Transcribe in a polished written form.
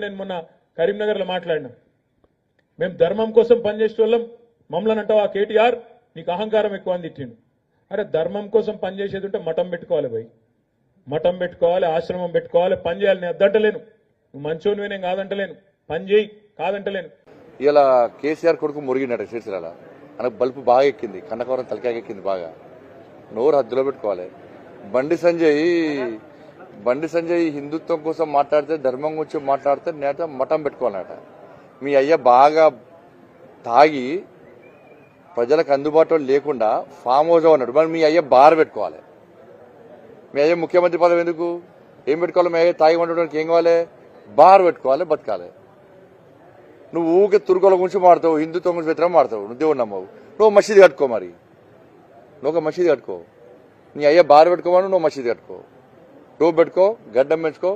కూడా నేను మొన్న కరీంనగర్లో మాట్లాడినా. మేము ధర్మం కోసం పనిచేసే వాళ్ళం, మమ్మల్ని అంటావా కేటీఆర్ నీకు అహంకారం ఎక్కువ అని తిట్టిండు. అరే ధర్మం కోసం పనిచేసేది ఉంటే మఠం పెట్టుకోవాలి భయ్, మఠం పెట్టుకోవాలి, ఆశ్రమం పెట్టుకోవాలి, పని చేయాలి. నేను అద్దంటలేను, నువ్వు మంచోనివే నేను కాదంటలేను, పని చేయి కాదంటలేను. ఇలా కేసీఆర్ కొడుకు మురిగినట్టు సిరిసిల్ల మనకు బల్బు బాగా ఎక్కింది, కన్నకవరం తలకాయ ఎక్కింది బాగా. నోరు హద్దులో పెట్టుకోవాలి. బండి సంజయ్ హిందుత్వం కోసం మాట్లాడితే, ధర్మం గురించి మాట్లాడితే నేట మఠం పెట్టుకోవాలన్నట. మీ అయ్య బాగా తాగి ప్రజలకు అందుబాటులో లేకుండా ఫామ్ హౌస్ అన్నాడు. మరి మీ అయ్య బార్ పెట్టుకోవాలి. మీ అయ్య ముఖ్యమంత్రి పదవి ఎందుకు? ఏం పెట్టుకోవాలి? మీ అయ్య తాగి ఉండడానికి ఏం కావాలి? బార్ పెట్టుకోవాలి, బతకాలి. నువ్వు ఊకే తుర్కోల గురించి మాడతావు, హిందుత్వం గురించి వ్యతిరేకం మాడతావు, నువ్వు దేవుడు నమ్మవు. నువ్వు మసీదు కట్టుకో, మరి నువ్వు ఒక మసీదు కట్టుకో. నీ అయ్య బార్ పెట్టుకోమని నువ్వు మసీదు కట్టుకో, టోపు పెట్టుకో, గడ్డం పెంచుకో,